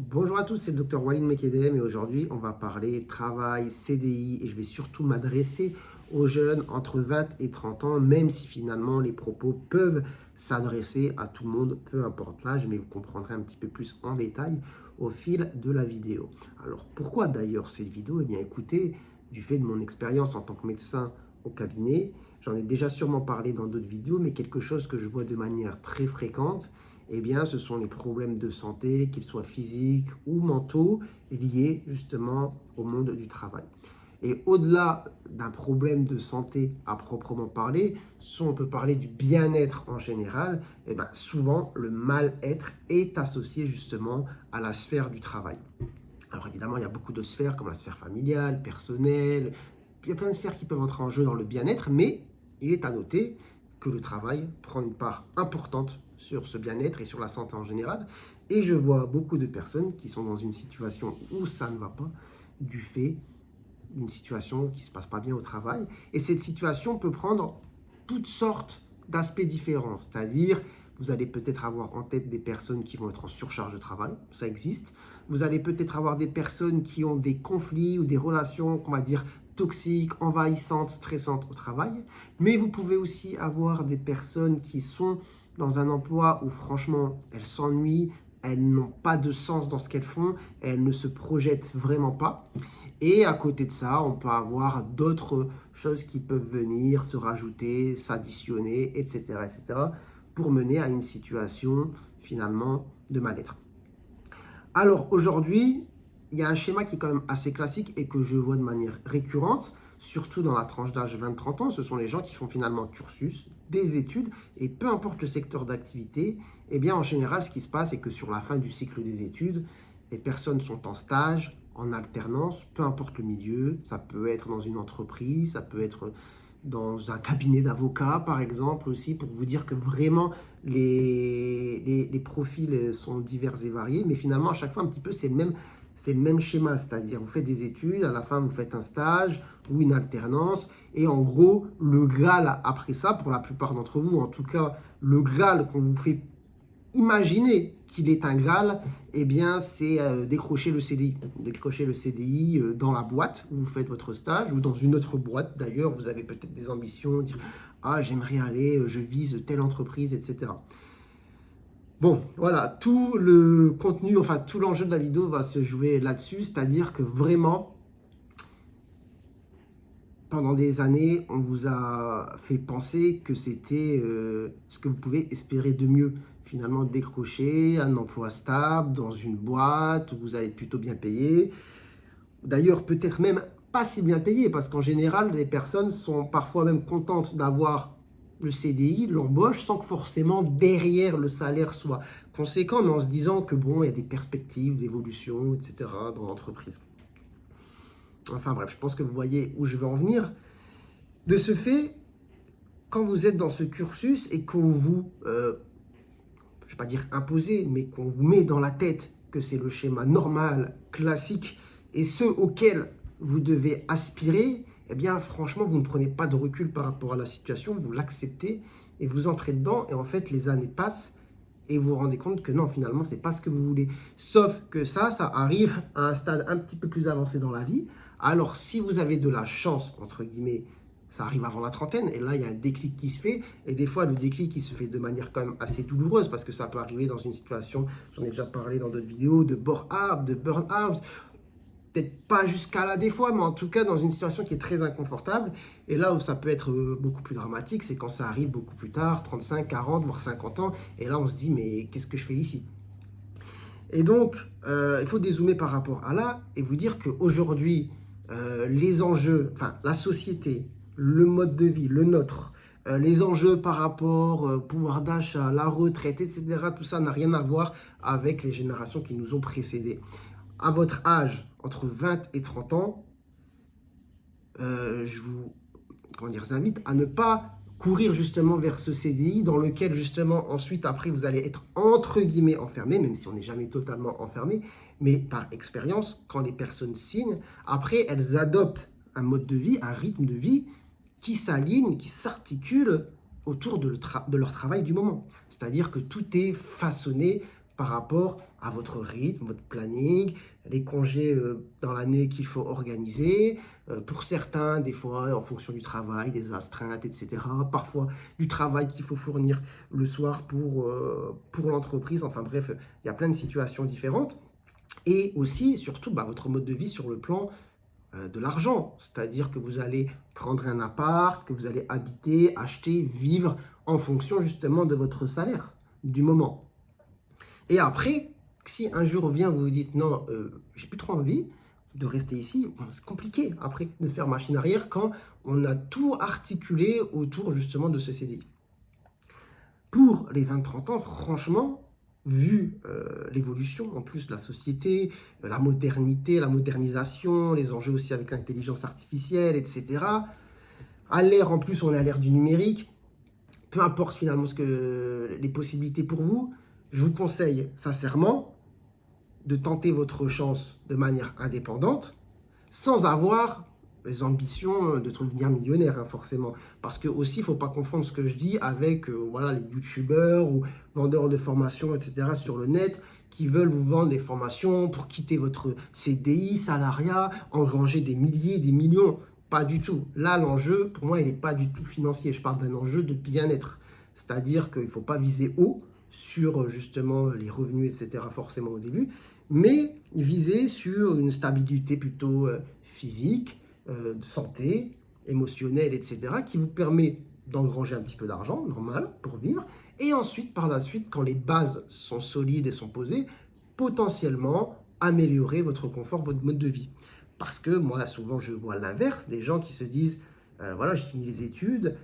Bonjour à tous, c'est le docteur Walid Mekedem et aujourd'hui on va parler travail, CDI et je vais surtout m'adresser aux jeunes entre 20 et 30 ans, même si finalement les propos peuvent s'adresser à tout le monde, peu importe l'âge, mais vous comprendrez un petit peu plus en détail au fil de la vidéo. Alors pourquoi d'ailleurs cette vidéo? Eh bien écoutez, du fait de mon expérience en tant que médecin au cabinet, j'en ai déjà sûrement parlé dans d'autres vidéos, mais quelque chose que je vois de manière très fréquente, eh bien, ce sont les problèmes de santé, qu'ils soient physiques ou mentaux, liés justement au monde du travail. Et au-delà d'un problème de santé à proprement parler, si on peut parler du bien-être en général, eh bien, souvent le mal-être est associé justement à la sphère du travail. Alors évidemment, il y a beaucoup d'autres sphères comme la sphère familiale, personnelle, il y a plein de sphères qui peuvent entrer en jeu dans le bien-être, mais il est à noter que le travail prend une part importante sur ce bien-être et sur la santé en général. Et je vois beaucoup de personnes qui sont dans une situation où ça ne va pas du fait d'une situation qui ne se passe pas bien au travail. Et cette situation peut prendre toutes sortes d'aspects différents, c'est-à-dire vous allez peut-être avoir en tête des personnes qui vont être en surcharge de travail, ça existe. Vous allez peut-être avoir des personnes qui ont des conflits ou des relations, qu'on va dire, toxiques, envahissantes, stressantes au travail. Mais vous pouvez aussi avoir des personnes qui sont dans un emploi où franchement, elles s'ennuient, elles n'ont pas de sens dans ce qu'elles font, elles ne se projettent vraiment pas. Et à côté de ça, on peut avoir d'autres choses qui peuvent venir se rajouter, s'additionner, etc., etc., pour mener à une situation finalement de mal-être. Alors aujourd'hui, il y a un schéma qui est quand même assez classique et que je vois de manière récurrente, surtout dans la tranche d'âge 20-30 ans. Ce sont les gens qui font finalement un cursus, des études, et peu importe le secteur d'activité, eh bien en général, ce qui se passe, c'est que sur la fin du cycle des études, les personnes sont en stage, en alternance, peu importe le milieu. Ça peut être dans une entreprise, ça peut être dans un cabinet d'avocats, par exemple, aussi, pour vous dire que vraiment, les profils sont divers et variés, mais finalement, à chaque fois, un petit peu, c'est le même schéma, c'est-à-dire vous faites des études, à la fin, vous faites un stage ou une alternance, et en gros, le Graal après ça, pour la plupart d'entre vous, en tout cas, le Graal qu'on vous fait imaginer qu'il est un Graal, eh bien, c'est décrocher le CDI. Décrocher le CDI dans la boîte où vous faites votre stage ou dans une autre boîte. D'ailleurs, vous avez peut-être des ambitions, dire ah, j'aimerais aller, je vise telle entreprise, etc. Bon, voilà, tout le contenu, enfin, tout l'enjeu de la vidéo va se jouer là-dessus, c'est-à-dire que vraiment, pendant des années, on vous a fait penser que c'était ce que vous pouvez espérer de mieux. Finalement, décrocher un emploi stable dans une boîte où vous allez être plutôt bien payé. D'ailleurs, peut-être même pas si bien payé, parce qu'en général, les personnes sont parfois même contentes d'avoir le CDI, l'embauche, sans que forcément derrière le salaire soit conséquent, mais en se disant que bon, il y a des perspectives d'évolution, etc. dans l'entreprise. Enfin bref, je pense que vous voyez où je veux en venir. De ce fait, quand vous êtes dans ce cursus et qu'on vous, je ne vais pas dire imposer, mais qu'on vous met dans la tête que c'est le schéma normal, classique, et ce auquel vous devez aspirer, eh bien franchement, vous ne prenez pas de recul par rapport à la situation, vous l'acceptez et vous entrez dedans, et en fait, les années passent, et vous vous rendez compte que non, finalement, ce n'est pas ce que vous voulez. Sauf que ça arrive à un stade un petit peu plus avancé dans la vie. Alors, si vous avez de la chance, entre guillemets, ça arrive avant la trentaine, et là, il y a un déclic qui se fait, et des fois, le déclic, il se fait de manière quand même assez douloureuse, parce que ça peut arriver dans une situation, j'en ai déjà parlé dans d'autres vidéos, de burn-out, peut-être pas jusqu'à là des fois, mais en tout cas dans une situation qui est très inconfortable. Et là où ça peut être beaucoup plus dramatique, c'est quand ça arrive beaucoup plus tard, 35, 40, voire 50 ans, et là on se dit, mais qu'est-ce que je fais ici? Et donc, il faut dézoomer par rapport à là et vous dire qu'aujourd'hui, les enjeux, enfin la société, le mode de vie, le nôtre, les enjeux par rapport au pouvoir d'achat, la retraite, etc., tout ça n'a rien à voir avec les générations qui nous ont précédés. À votre âge, entre 20 et 30 ans, je vous invite à ne pas courir justement vers ce CDI dans lequel justement ensuite après vous allez être entre guillemets enfermé, même si on n'est jamais totalement enfermé, mais par expérience, quand les personnes signent, après elles adoptent un mode de vie, un rythme de vie qui s'aligne, qui s'articule autour de leur travail du moment. C'est-à-dire que tout est façonné par rapport à votre rythme, votre planning, les congés dans l'année qu'il faut organiser. Pour certains, des fois, en fonction du travail, des astreintes, etc. Parfois, du travail qu'il faut fournir le soir pour l'entreprise. Enfin bref, il y a plein de situations différentes. Et aussi, surtout, votre mode de vie sur le plan de l'argent. C'est-à-dire que vous allez prendre un appart, que vous allez habiter, acheter, vivre en fonction justement de votre salaire du moment. Et après, si un jour vient, vous vous dites non, j'ai plus trop envie de rester ici, c'est compliqué après de faire machine arrière quand on a tout articulé autour justement de ce CDI. Pour les 20-30 ans, franchement, vu l'évolution en plus de la société, la modernité, la modernisation, les enjeux aussi avec l'intelligence artificielle, etc. À l'ère, en plus, on est à l'ère du numérique. Peu importe finalement les possibilités pour vous, je vous conseille sincèrement de tenter votre chance de manière indépendante, sans avoir les ambitions de devenir millionnaire, forcément. Parce que aussi, il ne faut pas confondre ce que je dis avec les youtubeurs ou vendeurs de formations, etc. sur le net, qui veulent vous vendre des formations pour quitter votre CDI, salariat, engranger des milliers, des millions. Pas du tout. Là, l'enjeu, pour moi, il n'est pas du tout financier. Je parle d'un enjeu de bien-être. C'est-à-dire qu'il ne faut pas viser haut sur justement les revenus, etc. forcément au début, mais viser sur une stabilité plutôt physique, de santé, émotionnelle, etc. qui vous permet d'engranger un petit peu d'argent, normal, pour vivre. Et ensuite, par la suite, quand les bases sont solides et sont posées, potentiellement améliorer votre confort, votre mode de vie. Parce que moi, souvent, je vois l'inverse, des gens qui se disent, j'ai fini les études,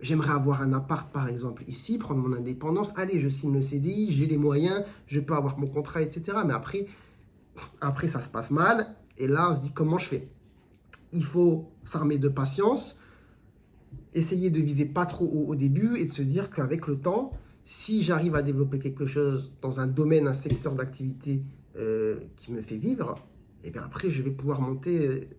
j'aimerais avoir un appart, par exemple, ici, prendre mon indépendance, allez, je signe le CDI, j'ai les moyens, je peux avoir mon contrat, etc. Mais après, ça se passe mal, et là, on se dit, comment je fais? Il faut s'armer de patience, essayer de viser pas trop haut au début, et de se dire qu'avec le temps, si j'arrive à développer quelque chose dans un domaine, un secteur d'activité qui me fait vivre, et bien après, je vais pouvoir monter.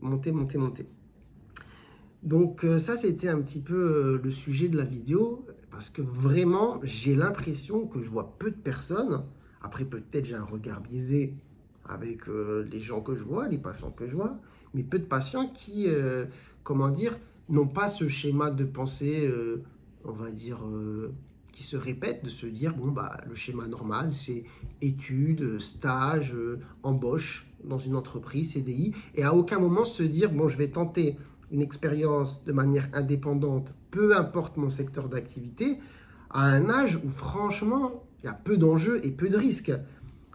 Donc ça, c'était un petit peu le sujet de la vidéo, parce que vraiment, j'ai l'impression que je vois peu de personnes, après peut-être j'ai un regard biaisé avec les gens que je vois, les patients que je vois, mais peu de patients qui, n'ont pas ce schéma de pensée, qui se répète, de se dire, le schéma normal, c'est études, stage, embauche dans une entreprise, CDI, et à aucun moment se dire, je vais tenter une expérience de manière indépendante, peu importe mon secteur d'activité, à un âge où franchement, il y a peu d'enjeux et peu de risques.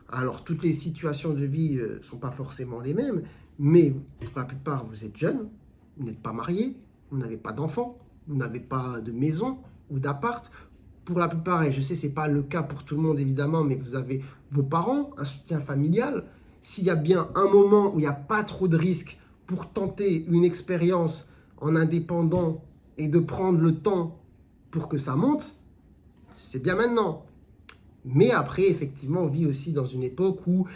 Alors, toutes les situations de vie ne sont pas forcément les mêmes, mais pour la plupart, vous êtes jeune, vous n'êtes pas marié, vous n'avez pas d'enfants, vous n'avez pas de maison ou d'appart. Pour la plupart, et je sais, ce n'est pas le cas pour tout le monde évidemment, mais vous avez vos parents, un soutien familial. S'il y a bien un moment où il n'y a pas trop de risques pour tenter une expérience en indépendant et de prendre le temps pour que ça monte, c'est bien maintenant. Mais après, effectivement, on vit aussi dans une époque où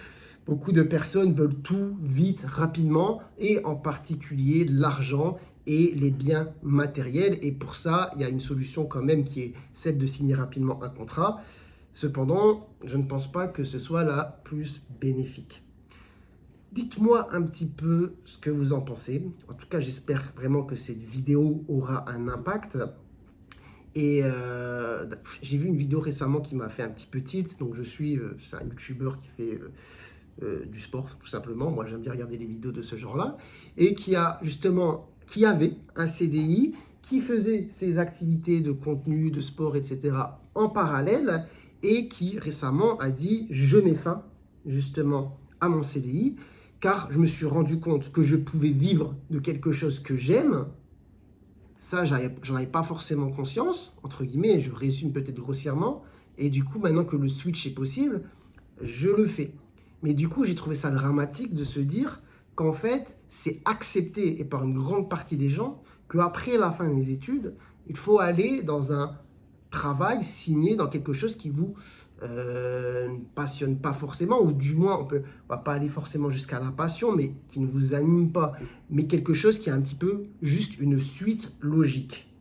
beaucoup de personnes veulent tout vite, rapidement, et en particulier l'argent et les biens matériels. Et pour ça, il y a une solution quand même qui est celle de signer rapidement un contrat. Cependant, je ne pense pas que ce soit la plus bénéfique. Dites-moi un petit peu ce que vous en pensez. En tout cas, j'espère vraiment que cette vidéo aura un impact. Et j'ai vu une vidéo récemment qui m'a fait un petit peu tilt. Donc c'est un youtubeur qui fait du sport tout simplement. Moi j'aime bien regarder les vidéos de ce genre-là. Et qui avait un CDI, qui faisait ses activités de contenu, de sport, etc. en parallèle. Et qui récemment a dit, je mets fin justement à mon CDI. Car je me suis rendu compte que je pouvais vivre de quelque chose que j'aime. Ça, j'en avais pas forcément conscience, entre guillemets, je résume peut-être grossièrement, et du coup, maintenant que le switch est possible, je le fais. Mais du coup, j'ai trouvé ça dramatique de se dire qu'en fait, c'est accepté, et par une grande partie des gens, qu'après la fin des études, il faut aller dans un travail signé, dans quelque chose qui vous ne passionne pas forcément, ou du moins, on va pas aller forcément jusqu'à la passion, mais qui ne vous anime pas, mais quelque chose qui est un petit peu juste une suite logique.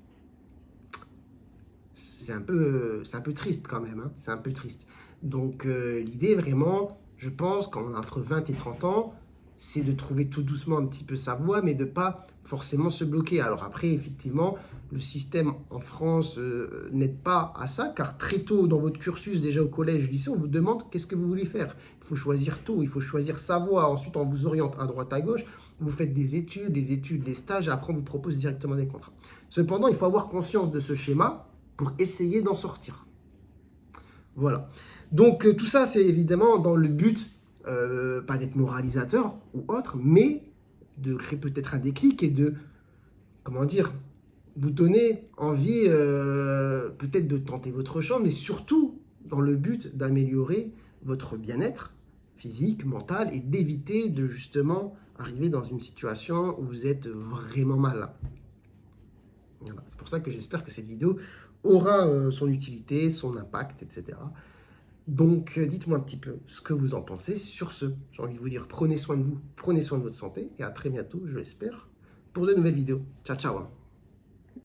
C'est un peu triste quand même, c'est un peu triste. Donc l'idée vraiment, je pense, quand on a entre 20 et 30 ans, c'est de trouver tout doucement un petit peu sa voie, mais de pas forcément se bloquer. Alors après, effectivement, le système en France n'aide pas à ça, car très tôt dans votre cursus, déjà au collège, lycée, on vous demande qu'est-ce que vous voulez faire. Il faut choisir tôt, il faut choisir sa voie. Ensuite, on vous oriente à droite, à gauche. Vous faites des études, des stages, et après, on vous propose directement des contrats. Cependant, il faut avoir conscience de ce schéma pour essayer d'en sortir. Voilà. Donc tout ça, c'est évidemment dans le but, pas d'être moralisateur ou autre, mais de créer peut-être un déclic et de, comment dire, vous donner envie peut-être de tenter votre chance, mais surtout dans le but d'améliorer votre bien-être physique, mental, et d'éviter de justement arriver dans une situation où vous êtes vraiment mal. Voilà. C'est pour ça que j'espère que cette vidéo aura son utilité, son impact, etc. Donc, dites-moi un petit peu ce que vous en pensez. Sur ce, j'ai envie de vous dire, prenez soin de vous, prenez soin de votre santé, et à très bientôt, je l'espère, pour de nouvelles vidéos. Ciao, ciao.